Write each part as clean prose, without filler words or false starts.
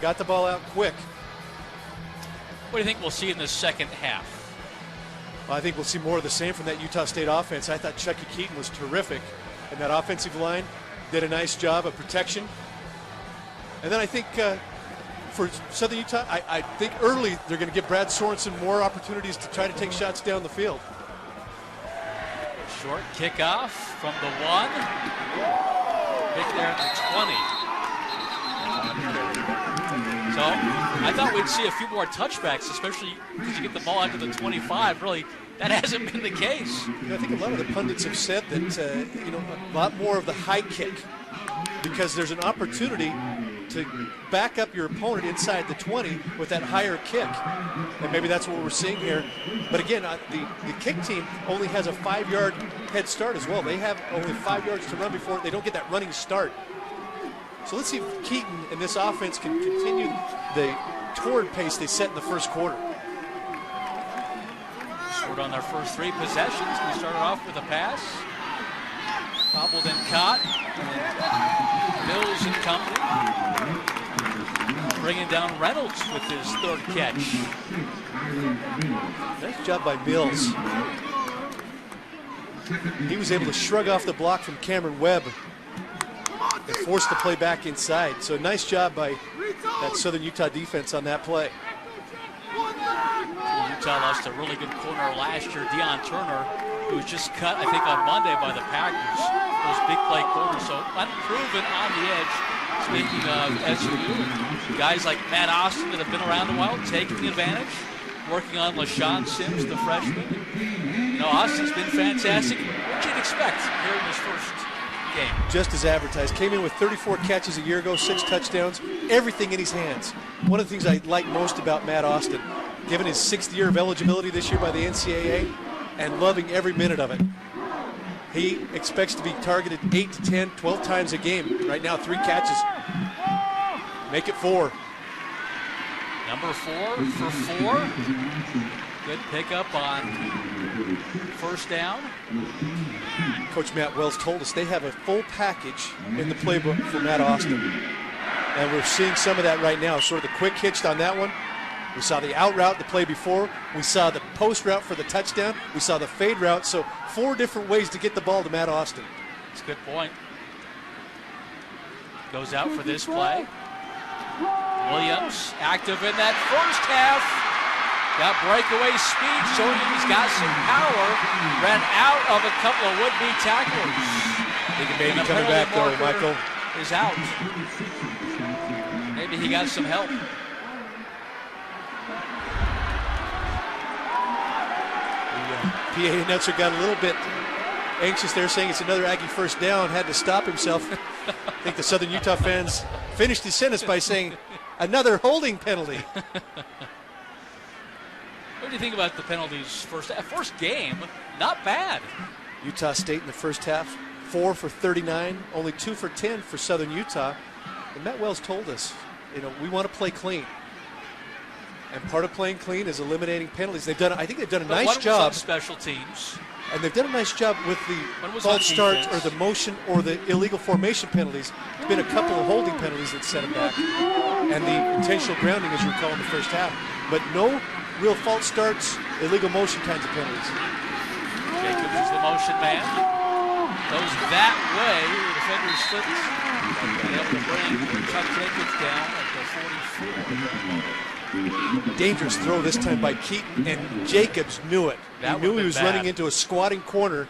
got the ball out quick. What do you think we'll see in the second half? Well, I think we'll see more of the same from that Utah State offense. I thought Chucky Keaton was terrific, and that offensive line did a nice job of protection. And then I think for Southern Utah, I think early they're going to give Brad Sorensen more opportunities to try to take shots down the field. Short kickoff from the 1. Pick there at the 20. So I thought we'd see a few more touchbacks, especially because you get the ball out to the 25. Really, that hasn't been the case. I think a lot of the pundits have said that a lot more of the high kick, because there's an opportunity to back up your opponent inside the 20 with that higher kick. And maybe that's what we're seeing here. But again, the kick team only has a 5-yard head start as well. They have only 5 yards to run before they don't get that running start. So let's see if Keaton and this offense can continue the torrid pace they set in the first quarter. Scored on their first 3 possessions. We started off with a pass. Bobbled and caught. Mills and company. Bringing down Reynolds with his 3rd catch. Nice job by Mills. He was able to shrug off the block from Cameron Webb and force the play back inside. So nice job by that Southern Utah defense on that play. Utah lost a really good corner last year, Deion Turner, who was just cut, I think, on Monday by the Packers. Those big play corners, so unproven on the edge. Speaking of SMU, guys like Matt Austin that have been around a while, taking advantage, working on LaShawn Sims, the freshman. You know, Austin's been fantastic. What you'd expect here in his first game. Just as advertised. Came in with 34 catches a year ago, 6 touchdowns, everything in his hands. One of the things I like most about Matt Austin, given his 6th year of eligibility this year by the NCAA, and loving every minute of it. He expects to be targeted 8 to 10, 12 times a game. Right now, 3 catches. Make it 4. Number 4 for 4. Good pickup on first down. Coach Matt Wells told us they have a full package in the playbook for Matt Austin. And we're seeing some of that right now. Sort of the quick hitch on that one. We saw the out route the play before. We saw the post route for the touchdown. We saw the fade route. So 4 different ways to get the ball to Matt Austin. That's a good point. Goes out for this play. Williams active in that first half. Got breakaway speed, showing he's got some power. Ran out of a couple of would-be tacklers. He may be coming back though, Michael. Is out. Maybe he got some help. PA announcer got a little bit anxious there, saying it's another Aggie first down, had to stop himself. I think the Southern Utah fans finished his sentence by saying, another holding penalty. What do you think about the penalties first game? Not bad. Utah State in the first half, 4 for 39, only 2 for 10 for Southern Utah. And Matt Wells told us, we want to play clean. And part of playing clean is eliminating penalties. I think they've done a nice job. Special teams. And they've done a nice job with the false starts or the motion or the illegal formation penalties. There's been a couple of holding penalties that set them back. And the intentional grounding, as you recall, in the first half. But no real false starts, illegal motion kinds of penalties. Jacobs is the motion man. Goes that way. The defender slips. Able to bring Chuck Jacobs down at the 44. Dangerous throw this time by Keaton, and Jacobs knew it. He knew he was running into a squatting corner,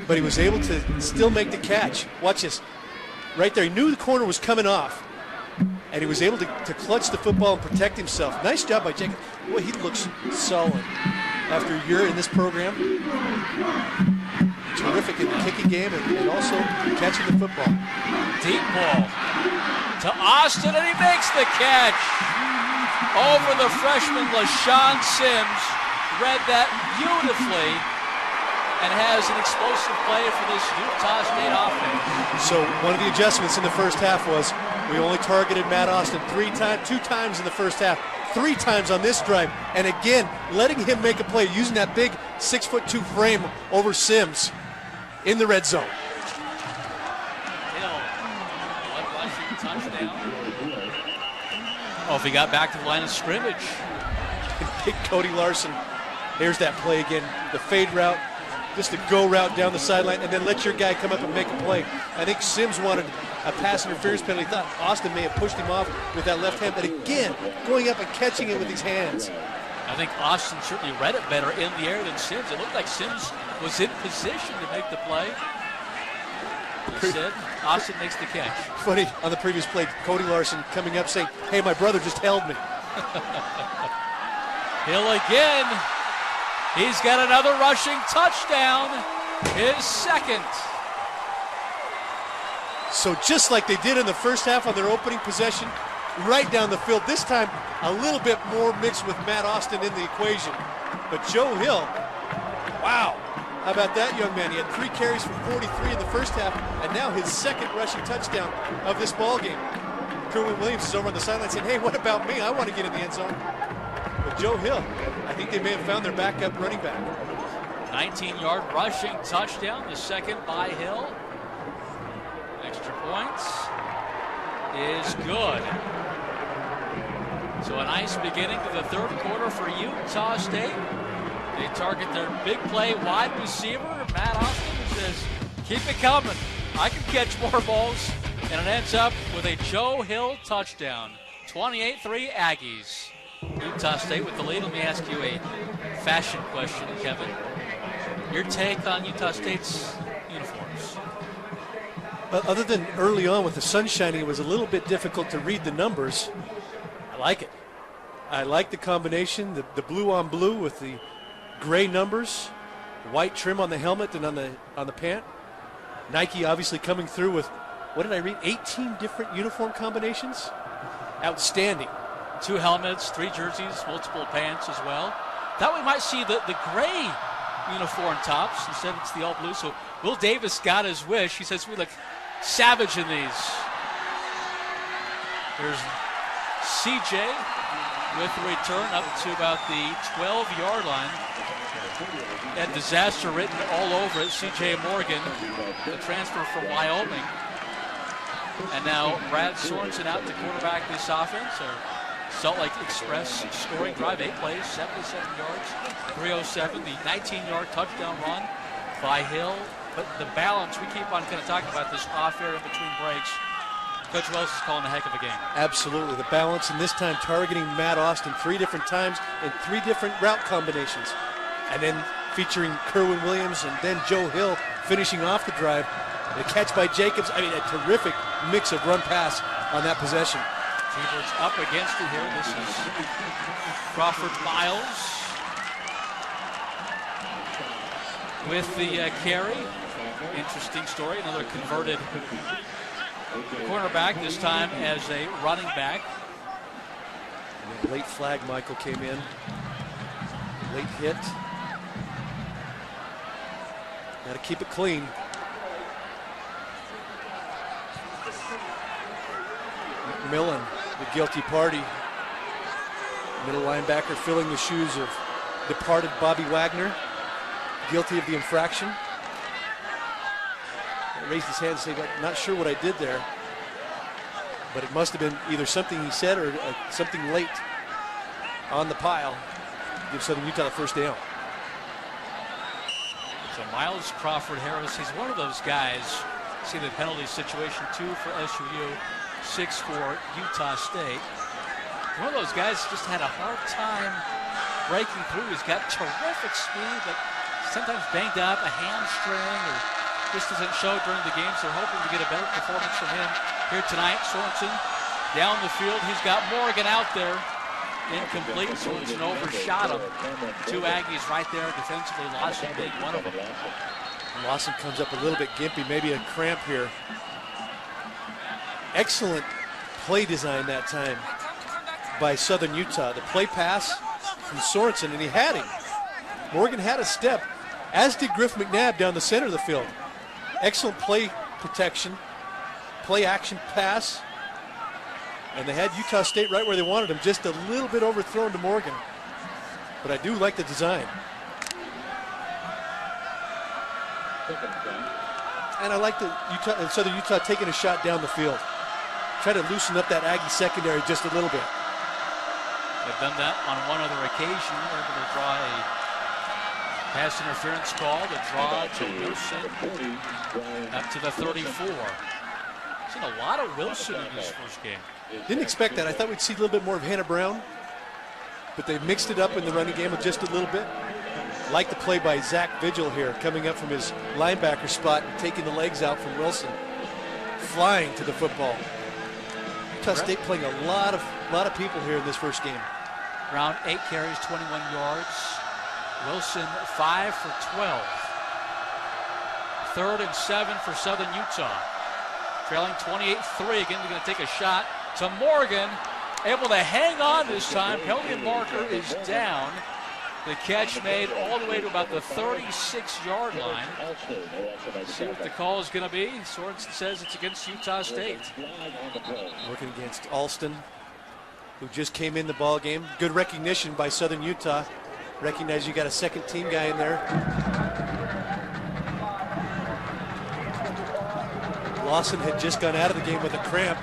but he was able to still make the catch. Watch this. Right there, he knew the corner was coming off, and he was able to clutch the football and protect himself. Nice job by Jacobs. Boy, he looks solid after a year in this program. Terrific in the kicking game and also catching the football. Deep ball to Austin, and he makes the catch. Over the freshman LaShawn Sims. Read that beautifully and has an explosive play for this Utah State offense. So one of the adjustments in the first half was we only targeted Matt Austin 2 times in the first half, 3 times on this drive, and again letting him make a play using that big 6'2" frame over Sims in the red zone. Hill, one rushing touchdown. Oh, if he got back to the line of scrimmage. Big Cody Larson. Here's that play again. The fade route, just a go route down the sideline, and then let your guy come up and make a play. I think Sims wanted a pass interference penalty. Thought Austin may have pushed him off with that left hand, but again, going up and catching it with his hands. I think Austin certainly read it better in the air than Sims. It looked like Sims was in position to make the play. Instead, Austin makes the catch. Funny, on the previous play, Cody Larson coming up saying, hey, my brother just held me. Hill again. He's got another rushing touchdown, his second. So just like they did in the first half on their opening possession, right down the field, this time a little bit more mixed with Matt Austin in the equation. But Joe Hill, wow. How about that young man? He had 3 carries for 43 in the first half, and now his second rushing touchdown of this ball game. Kerwin Williams is over on the sideline saying, hey, what about me? I want to get in the end zone. But Joe Hill, I think they may have found their backup running back. 19-yard rushing touchdown, the second by Hill. Extra points is good. So a nice beginning to the third quarter for Utah State. They target their big play wide receiver, Matt Austin, who says, keep it coming. I can catch more balls. And it ends up with a Joe Hill touchdown. 28-3 Aggies. Utah State with the lead. Let me ask you a fashion question, Kevin. Your take on Utah State's uniforms? Other than early on with the sun shining, it was a little bit difficult to read the numbers. I like it. I like the combination, the blue on blue with the gray numbers, white trim on the helmet and on the pant. Nike obviously coming through with, what did I read, 18 different uniform combinations? Outstanding. 2 helmets, 3 jerseys, multiple pants as well. Thought we might see the gray uniform tops. Instead it's the all blue. So Will Davis got his wish. He says we look savage in these. There's CJ with the return up to about the 12-yard line. That disaster written all over it. CJ Morgan, the transfer from Wyoming. And now Brad Sorensen out to quarterback this offense. Salt Lake Express scoring drive, 8 plays, 77 yards, 307. The 19-yard touchdown run by Hill. But the balance, we keep on kind of talking about this off air in between breaks. Coach Wells is calling a heck of a game. Absolutely. The balance, and this time targeting Matt Austin 3 different times in 3 different route combinations. And then featuring Kerwin Williams and then Joe Hill finishing off the drive. The catch by Jacobs. I mean, a terrific mix of run pass on that possession. T-Birds up against it here. This is Crawford Miles with the carry. Interesting story. Another converted cornerback, this time as a running back. Late flag, Michael came in. Late hit. Got to keep it clean. McMillan, the guilty party. Middle linebacker filling the shoes of departed Bobby Wagner. Guilty of the infraction. He raised his hand and said, I'm not sure what I did there. But it must have been either something he said or something late on the pile. Give Southern Utah the first down. So Miles Crawford Harris, he's one of those guys. See the penalty situation too for SUU, 6 for Utah State. One of those guys just had a hard time breaking through. He's got terrific speed, but sometimes banged up, a hamstring, or just doesn't show during the game. So they're hoping to get a better performance from him here tonight. Sorensen down the field. He's got Morgan out there. Incomplete. Sorensen overshot him. 2 Aggies right there defensively. Lawson being one of them. Lawson comes up a little bit gimpy, maybe a cramp here. Excellent play design that time by Southern Utah. The play pass from Sorensen, and he had him. Morgan had a step, as did Griff McNabb down the center of the field. Excellent play protection, play action pass, and they had Utah State right where they wanted him, just a little bit overthrown to Morgan. But I do like the design. And I like the Southern Utah taking a shot down the field. Try to loosen up that Aggie secondary just a little bit. They've done that on one other occasion. They're able to draw a pass interference call to draw to Wilson up to the 34. Seen a lot of Wilson in this first game. Didn't expect that. I thought we'd see a little bit more of Hannah Brown, but they mixed it up in the running game with just a little bit. Like the play by Zach Vigil here, coming up from his linebacker spot and taking the legs out from Wilson, flying to the football. Utah State playing a lot of people here in this first game. Brown 8 carries, 21 yards. Wilson 5 for 12. 3rd and 7 for Southern Utah. Trailing 28-3. Again, they're going to take a shot to Morgan. Able to hang on this time. Penalty marker is down. The catch made all the way to about the 36-yard line. See what the call is going to be. Sorensen says it's against Utah State. Working against Alston, who just came in the ball game. Good recognition by Southern Utah. Recognize you got a second team guy in there. Lawson had just gone out of the game with a cramp.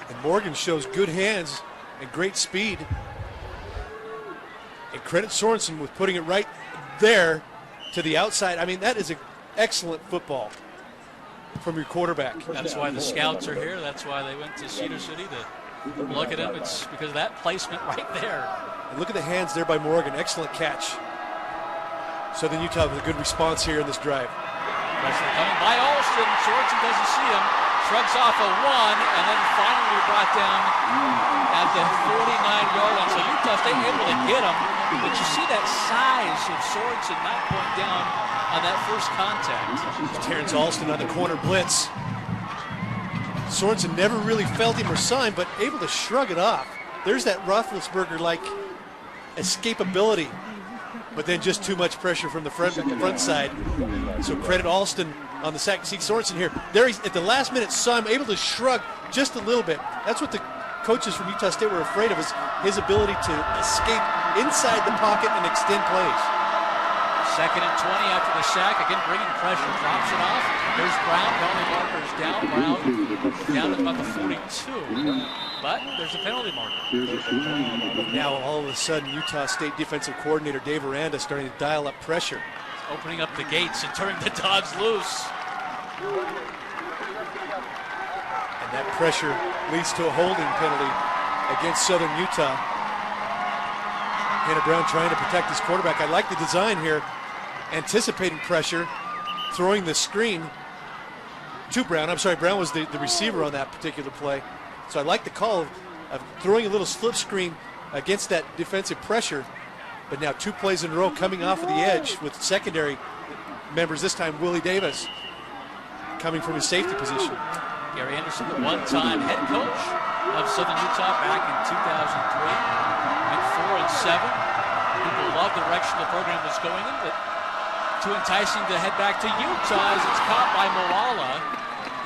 And Morgan shows good hands and great speed. And credit Sorensen with putting it right there to the outside. I mean, that is an excellent football from your quarterback. That's why the scouts are here. That's why they went to Cedar City to look at him. It's because of that placement right there. And look at the hands there by Morgan. Excellent catch. Southern Utah with a good response here in this drive. Pressure coming by Alston. Sorensen doesn't see him. Shrugs off a 1, and then finally brought down at the 49-yard line. So Utah State able to get him. But you see that size of Sorensen not going down on that first contact. Terrence Alston on the corner blitz. Sorensen never really felt him or saw him, but able to shrug it off. There's that Roethlisberger-like escapability, but then just too much pressure from the front side. So credit Alston on the sack. See Sorensen here. There he's at the last minute, saw him able to shrug just a little bit. That's what the coaches from Utah State were afraid of, is his ability to escape inside the pocket and extend plays. 2nd and 20 after the sack. Again, bringing pressure, drops it off. There's Brown. Penalty marker's down. Brown down at about the 42. But there's a penalty marker. Now all of a sudden, Utah State defensive coordinator Dave Aranda starting to dial up pressure. Opening up the gates and turning the dogs loose. And that pressure leads to a holding penalty against Southern Utah. Hannah Brown trying to protect his quarterback. I like the design here. Anticipating pressure, throwing the screen to Brown. I'm sorry, Brown was the receiver on that particular play. So I like the call of throwing a little slip screen against that defensive pressure. But now 2 plays in a row coming off of the edge with secondary members, this time Willie Davis coming from his safety position. Gary Anderson, the one-time head coach of Southern Utah back in 2003. Went 4 and 7. People love the direction the program was going in, but too enticing to head back to Utah as it's caught by Moala.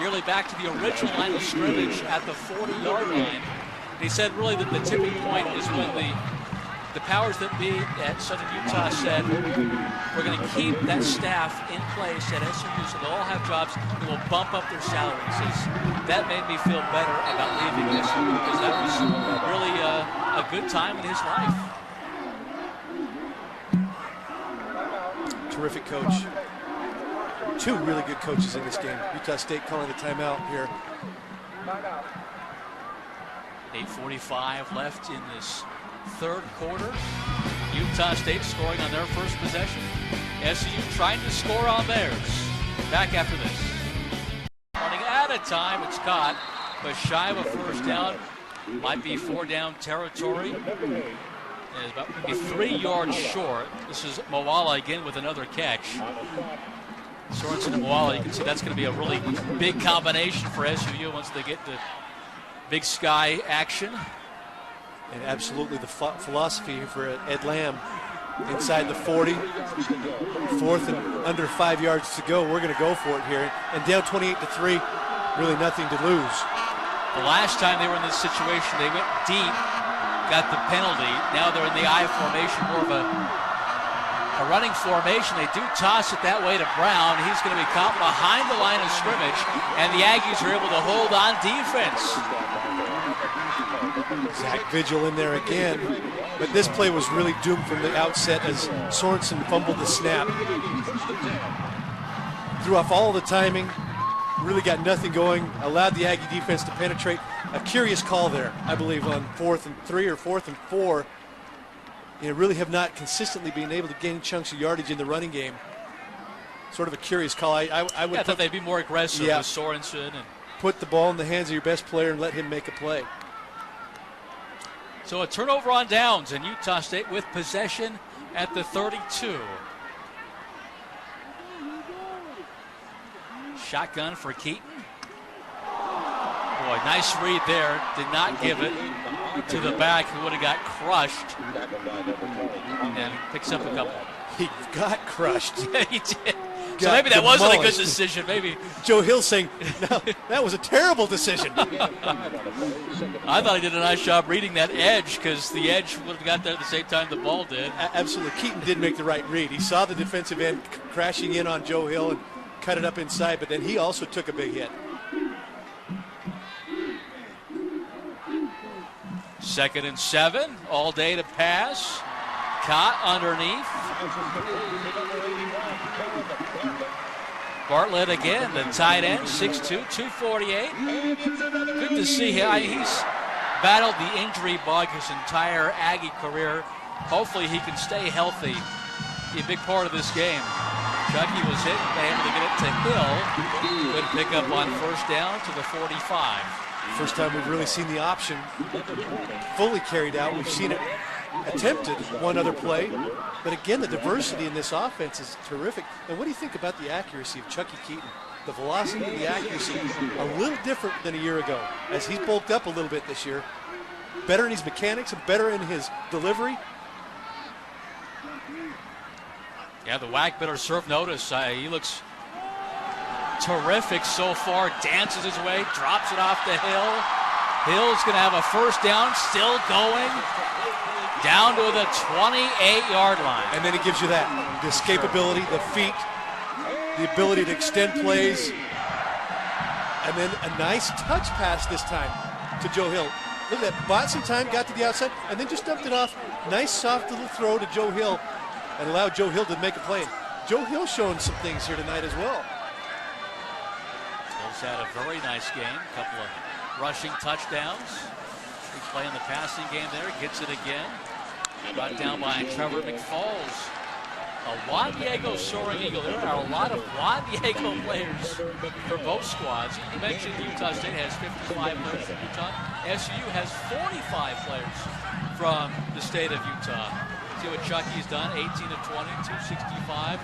Nearly back to the original line of scrimmage at the 40-yard line. And he said really that the tipping point is when the powers that be at Southern Utah said, we're going to keep that staff in place at SMU so they'll all have jobs and we'll bump up their salaries. That made me feel better about leaving SMU because that was really a good time in his life. Terrific coach. 2 really good coaches in this game. Utah State calling the timeout here. 8:45 left in this 3rd quarter. Utah State scoring on their first possession. SU trying to score on theirs. Back after this. Running out of time, it's caught, but shy of a first down. Might be 4-down territory. It's about maybe 3 yards short. This is Moala again with another catch. Sorensen and Moala, you can see that's going to be a really big combination for SUU once they get the Big Sky action. And absolutely the philosophy for Ed Lamb inside the 40. 4th and under 5 yards to go. We're going to go for it here. And down 28-3, really nothing to lose. The last time they were in this situation, they went deep, got the penalty. Now they're in the I formation, more of a running formation. They do toss it that way to Brown. He's going to be caught behind the line of scrimmage, and the Aggies are able to hold on defense. Zach Vigil in there again. But this play was really doomed from the outset as Sorensen fumbled the snap. Threw off all the timing. Really got nothing going. Allowed the Aggie defense to penetrate. A curious call there, I believe, on 4th and 3 or 4th and 4. Really have not consistently been able to gain chunks of yardage in the running game. Sort of a curious call. I thought they'd be more aggressive with Sorensen. And put the ball in the hands of your best player and let him make a play. So a turnover on downs, and Utah State with possession at the 32. Shotgun for Keaton. Boy, nice read there. Did not give it to the back, who would have got crushed. And picks up a couple. He got crushed. Yeah, he did. So maybe that wasn't a good decision. Maybe Joe Hill saying, no, that was a terrible decision. I thought he did a nice job reading that edge, because the edge would have got there at the same time the ball did. Absolutely. Keaton did make the right read. He saw the defensive end crashing in on Joe Hill and cut it up inside, but then he also took a big hit. 2nd and 7, all day to pass. Caught underneath. Bartlett again, the tight end, 6'2", 248. Good to see him. He's battled the injury bug his entire Aggie career. Hopefully he can stay healthy. Be a big part of this game. Chucky was hit, able to get it to Hill. Good pickup on 1st down to the 45. First time we've really seen the option fully carried out. We've seen it attempted one other play. But again, the diversity in this offense is terrific. And what do you think about the accuracy of Chucky Keaton? The velocity and the accuracy, a little different than a year ago, as he's bulked up a little bit this year. Better in his mechanics and better in his delivery. Yeah, the whack better serve notice. He looks terrific so far. Dances his way, drops it off to Hill. Hill's going to have a 1st down, still going. Down to the 28-yard line. And then he gives you that, the escapability, the feet, the ability to extend plays. And then a nice touch pass this time to Joe Hill. Look at that, bought some time, got to the outside, and then just dumped it off. Nice soft little throw to Joe Hill and allowed Joe Hill to make a play. Joe Hill showing some things here tonight as well. Hill's had a very nice game, a couple of rushing touchdowns. Big play in the passing game there, gets it again. Brought down by Trevor McFalls. A Juan Diego soaring eagle. There are a lot of Juan Diego players for both squads. You mentioned Utah State has 55 players from Utah. SU has 45 players from the state of Utah. See what Chucky's done, 18 of 20, 265,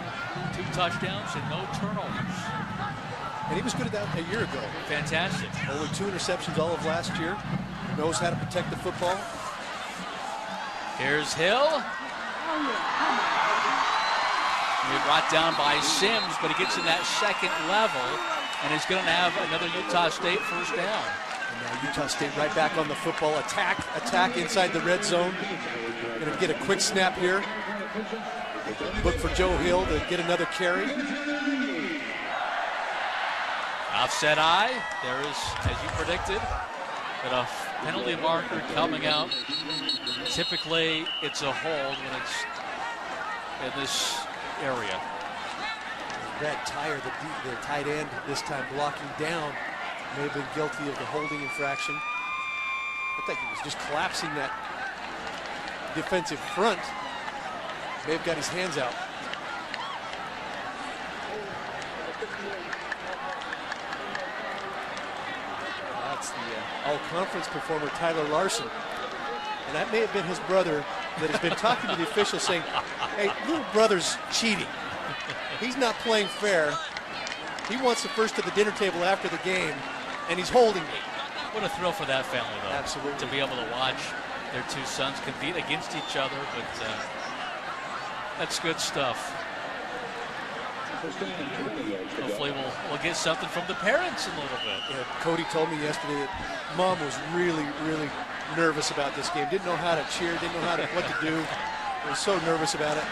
2 touchdowns, and no turnovers. And he was good at that a year ago. Fantastic. Only 2 interceptions all of last year. Knows how to protect the football. Here's Hill. He's brought down by Sims, but he gets in that 2nd level, and he's going to have another Utah State 1st down. And now Utah State right back on the football. Attack inside the red zone. Going to get a quick snap here. Look for Joe Hill to get another carry. Offset eye. There is, as you predicted, but a penalty marker coming out. Typically, it's a hold when it's in this area. Brad Tyre, the tight end, this time blocking down, may have been guilty of the holding infraction. Looked like he was just collapsing that defensive front. May have got his hands out. That's the all-conference performer, Tyler Larson. And that may have been his brother that has been talking to the officials saying, hey, little brother's cheating. He's not playing fair. He wants the first at the dinner table after the game, and he's holding me. What a thrill for that family, though. Absolutely. To be able to watch their 2 sons compete against each other, but that's good stuff. Hopefully we'll get something from the parents in a little bit. Yeah, Cody told me yesterday that Mom was really, really nervous about this game. Didn't know how to cheer, didn't know what to do. Was so nervous about it.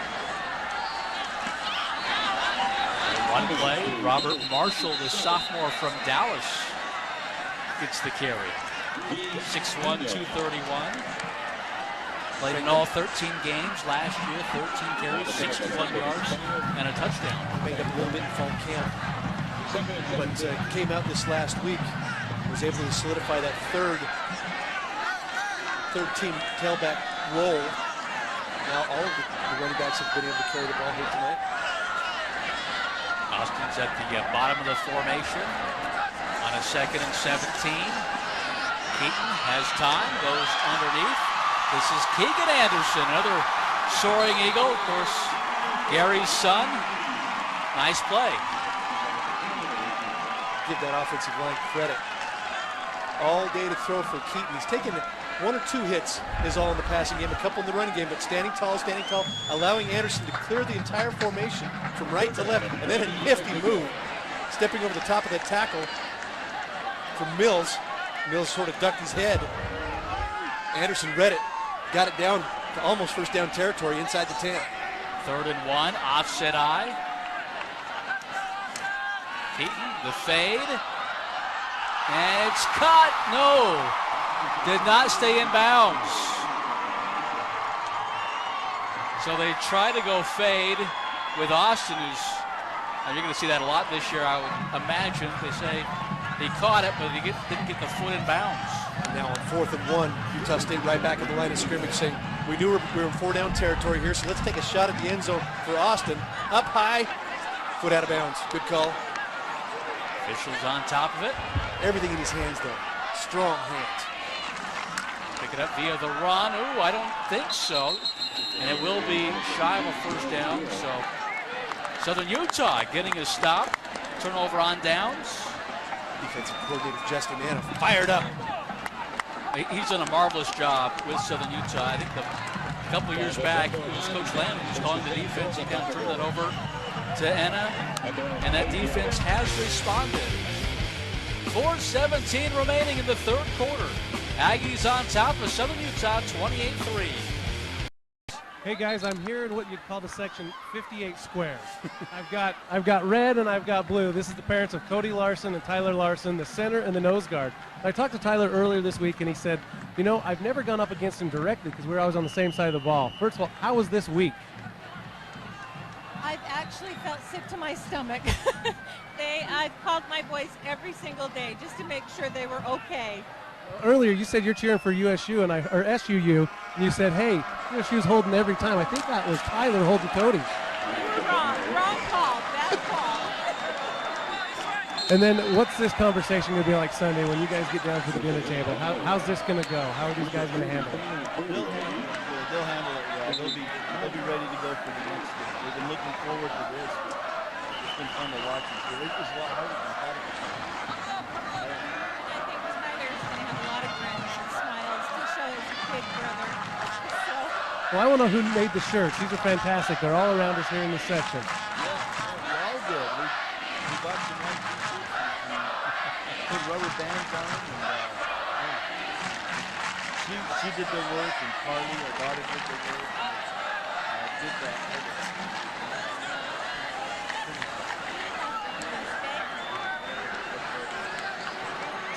One play, Robert Marshall, the sophomore from Dallas, gets the carry. 6'1", 231. Played in all 13 games last year, 13 carries, 61 yards, and a touchdown. Made up a little bit in fall camp, but came out this last week, was able to solidify that third team tailback role. Now all of the running backs have been able to carry the ball here tonight. Austin's at the bottom of the formation on a 2nd and 17. Keaton has time, goes underneath. This is Keegan Anderson, another soaring eagle. Of course, Gary's son. Nice play. Give that offensive line credit. All day to throw for Keaton. He's taken 1 or 2 hits is all in the passing game, a couple in the running game, but standing tall, allowing Anderson to clear the entire formation from right to left, and then a nifty move, stepping over the top of that tackle from Mills. Mills sort of ducked his head. Anderson read it, got it down to almost first down territory inside the 10. 3rd and 1, offset eye. Keaton, the fade. And it's caught. No. Did not stay in bounds. So they try to go fade with Austin, and you're going to see that a lot this year, I would imagine. They say he caught it, but he didn't get the foot in bounds. Now on 4th and 1, Utah State right back in the line of scrimmage saying, we knew we were in 4-down territory here, so let's take a shot at the end zone for Austin. Up high, foot out of bounds. Good call. Officials on top of it. Everything in his hands, though. Strong hands. Pick it up via the run. Ooh, I don't think so. And it will be shy of a first down. So Southern Utah getting a stop. Turnover on downs. Defensive coordinator Justin Anna fired up. He's done a marvelous job with Southern Utah. I think a couple of years back, it was Coach Lamb who was calling the defense. He kind of turned that over to Anna, and that defense has responded. 4:17 remaining in the 3rd quarter. Aggies on top of Southern Utah, 28-3. Hey guys, I'm here in what you'd call the section 58 squares. I've got red and I've got blue. This is the parents of Cody Larson and Tyler Larson, the center and the nose guard. I talked to Tyler earlier this week and he said, you know, I've never gone up against him directly because we're always on the same side of the ball. First of all, how was this week? I've actually felt sick to my stomach. I've called my boys every single day just to make sure they were okay. Earlier you said you're cheering for USU or SUU, and you said, hey, USU's holding every time. I think that was Tyler holding Cody. You were wrong call, bad call. And then what's this conversation going to be like Sunday when you guys get down to the dinner table? How's this going to go? How are these guys going to handle it? They'll handle it well. They'll be ready to go for the next game. They've been looking forward to this. It's been fun to watch. It was a lot harder than I thought it was. Well, I want to know who made the shirts. These are fantastic. They're all around us here in this section. Yeah, they're all good. We bought some nice t-shirts and put rubber bands on them. And she did the work, and Carly, our daughter, did the work. And did that.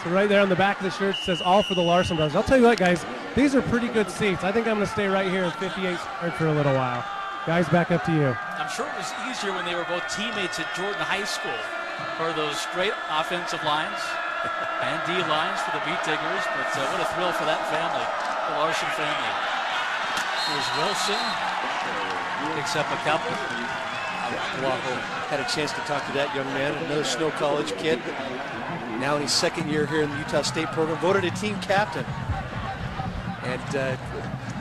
So right there on the back of the shirt says all for the Larson brothers. I'll tell you what, guys, these are pretty good seats. I think I'm going to stay right here in 58 for a little while. Guys, back up to you. I'm sure it was easier when they were both teammates at Jordan High School for those great offensive lines and D lines for the Beat Diggers, but what a thrill for that family, the Larson family. Here's Wilson, picks up a couple. Had a chance to talk to that young man, another Snow College kid. Now in his 2nd year here in the Utah State program, voted a team captain. And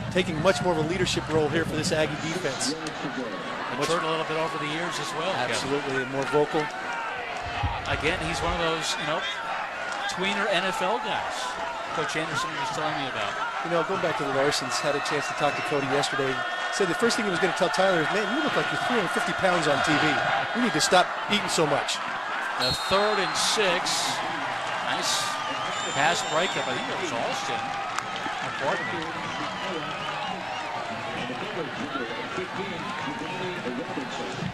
taking much more of a leadership role here for this Aggie defense. Matured a little bit over the years as well. Absolutely, and more vocal. Again, he's one of those, tweener NFL guys Coach Anderson was telling me about. Going back to the Larsons, had a chance to talk to Cody yesterday. Said the first thing he was going to tell Tyler is, man, you look like you're 350 pounds on TV. You need to stop eating so much. The 3rd and 6. Nice pass breakup. I think it was Alston.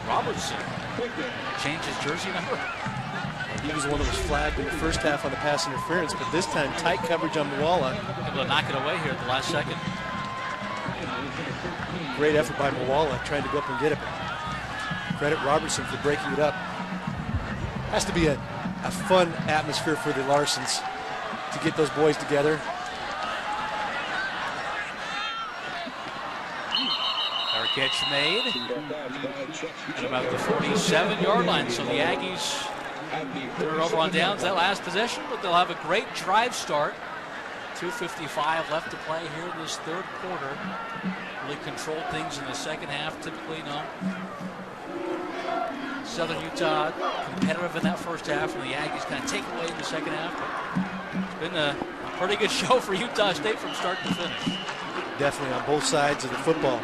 Robertson changed his jersey number. He was the one that was flagged in the first half on the pass interference, but this time tight coverage on Moala. Able to knock it away here at the last second. Great effort by Moala trying to go up and get it. Credit Robertson for breaking it up. Has to be a fun atmosphere for the Larsons to get those boys together. Fair catch made at about the 47-yard line. So the Aggies, they're over on downs that last possession, but they'll have a great drive start. 2:55 left to play here in this third quarter. Really controlled things in the second half, typically. Southern Utah competitive in that first half, and the Aggies kind of take away in the second half. But it's been a pretty good show for Utah State from start to finish. Definitely on both sides of the football.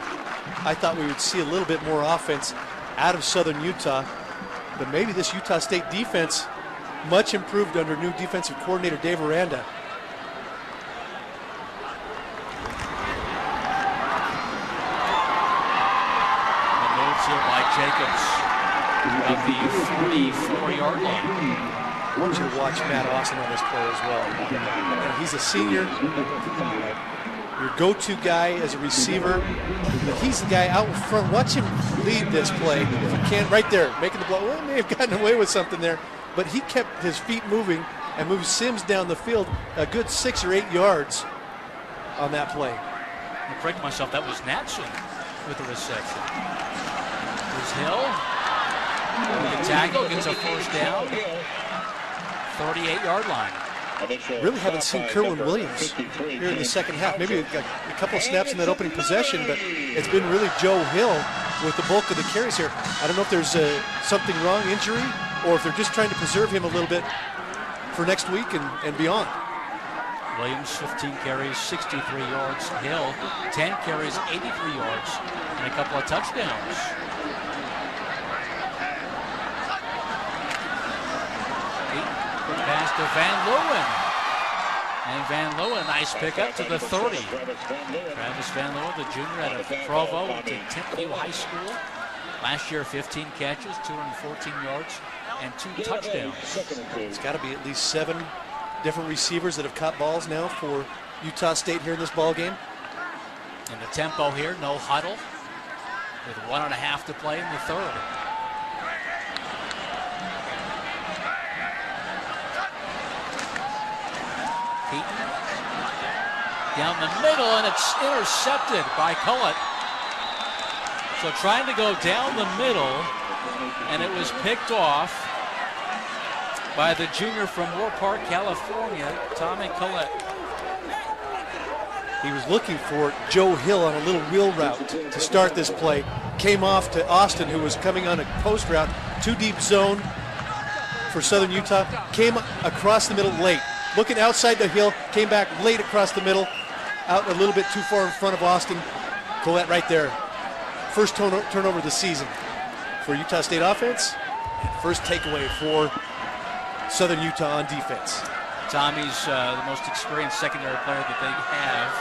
I thought we would see a little bit more offense out of Southern Utah, but maybe this Utah State defense much improved under new defensive coordinator Dave Aranda. The moves here by Jacobs of the 44-yard line. I want you to watch Matt Austin on this play as well. And he's a senior, your go-to guy as a receiver, but he's the guy out in front. Watch him lead this play if he can. Right there, making the blow. Well, he may have gotten away with something there, but he kept his feet moving and moved Sims down the field a good 6 or 8 yards on that play. I correct myself, that was Natson with the reception. Here's Hill. The tackle gets a first down. 38-yard line. Really haven't seen Kerwin Williams here in the second half. Maybe a couple of snaps in that opening possession, but it's been really Joe Hill with the bulk of the carries here. I don't know if there's something wrong, injury, or if they're just trying to preserve him a little bit for next week and beyond. Williams, 15 carries, 63 yards. Hill, 10 carries, 83 yards, and a couple of touchdowns. Pass to Van Leeuwen. And Van Leeuwen, nice pickup to the 30. Travis Van Leeuwen, the junior out of Provo, went to Temple High School. Last year, 15 catches, 214 yards, and 2 touchdowns. It's got to be at least 7 different receivers that have caught balls now for Utah State here in this ball game. And the tempo here, no huddle, with 1.5 to play in the third. Heaton down the middle, and it's intercepted by Cullett. So trying to go down the middle, and it was picked off by the junior from Moore Park, California, Tommy Cullett. He was looking for Joe Hill on a little wheel route to start this play. Came off to Austin, who was coming on a post route, 2 deep zone for Southern Utah. Came across the middle late. Looking outside the hill, came back late across the middle, out a little bit too far in front of Austin. Collette right there. First turnover of the season for Utah State offense. First takeaway for Southern Utah on defense. Tommy's the most experienced secondary player that they have.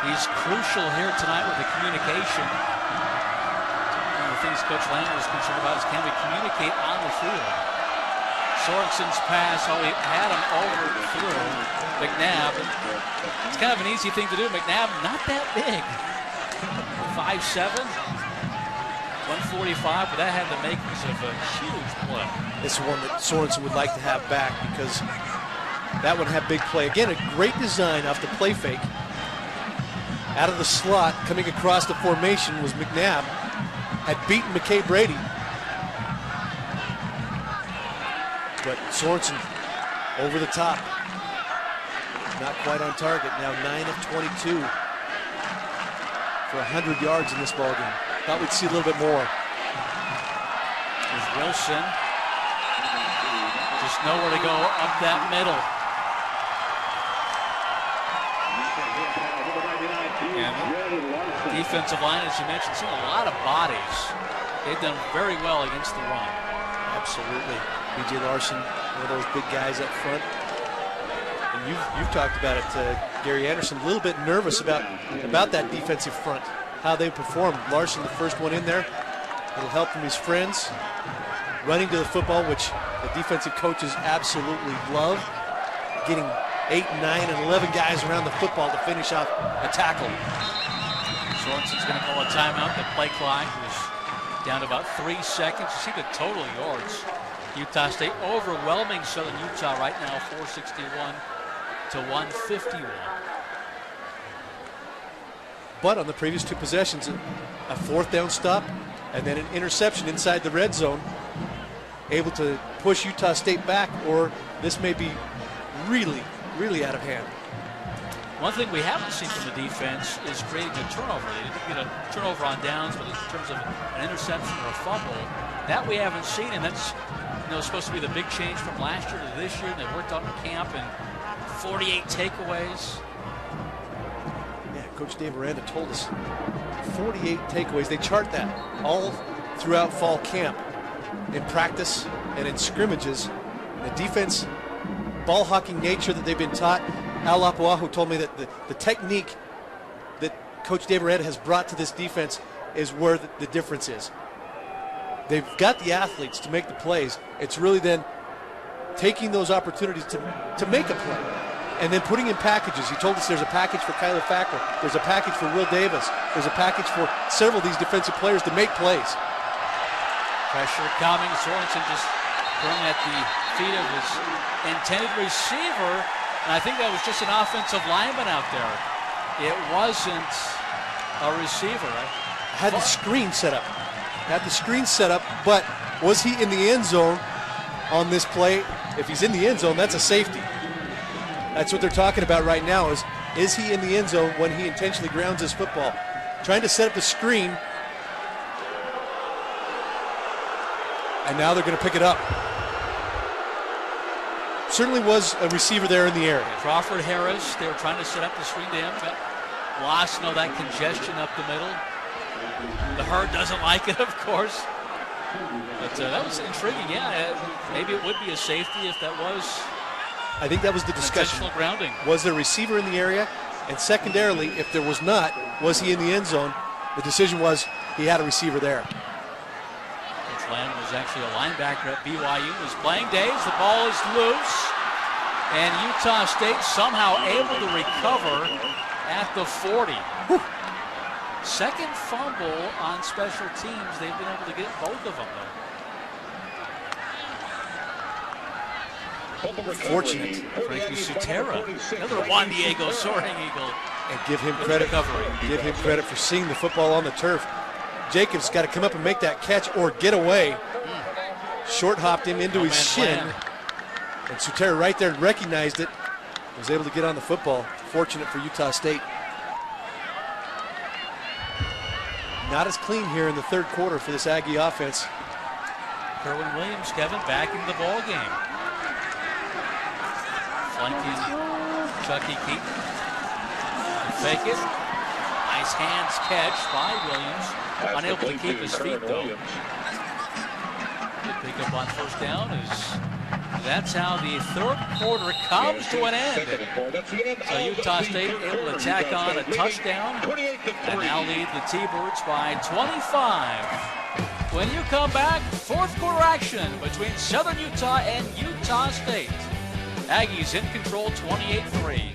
He's crucial here tonight with the communication. One of the things Coach Landry is concerned about is can we communicate on the field? Sorensen's pass, he had him over through McNabb. It's kind of an easy thing to do. McNabb, not that big. 5'7", 145, but that had the makings of a huge play. This is one that Sorensen would like to have back because that one had big play. Again, a great design off the play fake. Out of the slot, coming across the formation was McNabb. Had beaten McKay Brady. But Sorensen over the top. Not quite on target. Now 9 of 22 for 100 yards in this ballgame. Thought we'd see a little bit more. There's Wilson. Just nowhere to go up that middle. And defensive line, as you mentioned, seen a lot of bodies. They've done very well against the run. Absolutely. B.J. Larson, one of those big guys up front. And you've talked about it, Gary Anderson, a little bit nervous about that defensive front, how they perform. Larson, the first one in there. It'll help from his friends. running to the football, which the defensive coaches absolutely love, getting 8, 9, and 11 guys around the football to finish off a tackle. Sorensen's going to call a timeout. The play clock is down to about 3 seconds. You see the total yards. Utah State overwhelming Southern Utah right now, 461 to 151. But on the previous 2 possessions, a 4th down stop and then an interception inside the red zone, able to push Utah State back, or this may be really, really out of hand. One thing we haven't seen from the defense is creating a turnover. They didn't get a turnover on downs, but in terms of an interception or a fumble, that we haven't seen, and that's supposed to be the big change from last year to this year. And they worked on camp and 48 takeaways. Yeah, Coach Dave Aranda told us 48 takeaways. They chart that all throughout fall camp in practice and in scrimmages. The defense, ball hawking nature that they've been taught. Al Apuahu told me that the technique that Coach Dave Aranda has brought to this defense is where the difference is. They've got the athletes to make the plays. It's really then taking those opportunities to make a play and then putting in packages. He told us there's a package for Kyler Fackrell. There's a package for Will Davis. There's a package for several of these defensive players to make plays. Pressure coming. Sorensen just throwing at the feet of his intended receiver. And I think that was just an offensive lineman out there. It wasn't a receiver. Had the screen set up. But was he in the end zone on this play? If he's in the end zone, that's a safety. That's what they're talking about right now is he in the end zone when he intentionally grounds his football? Trying to set up the screen. And now they're going to pick it up. Certainly was a receiver there in the area. Crawford Harris, they were trying to set up the screen to him. Got lost, that congestion up the middle. The herd doesn't like it, of course. But that was intriguing. Yeah, maybe it would be a safety if that was. I think that was the discussion. Intentional grounding. Was there a receiver in the area? And secondarily, if there was not, was he in the end zone? The decision was he had a receiver there. Coach Land was actually a linebacker at BYU. His playing days. The ball is loose. And Utah State somehow able to recover at the 40. Whew. Second fumble on special teams. They've been able to get both of them, though. Fortunate. Frankie Sutera, another Juan Diego soaring eagle. And give him credit. Give him credit for seeing the football on the turf. Jacobs got to come up and make that catch or get away. Short hopped him into his shin. And Sutera right there recognized it. Was able to get on the football. Fortunate for Utah State. Not as clean here in the third quarter for this Aggie offense. Kerwin Williams, Kevin, back into the ball game. Flanking Chucky Keaton. Fake it. Nice hands catch by Williams. Unable to keep his feet, though. Good pick up on first down is. That's how the third quarter comes to an end. So Utah State able to tack on a touchdown and now lead the T-Birds by 25. When you come back, fourth quarter action between Southern Utah and Utah State. Aggies in control 28-3.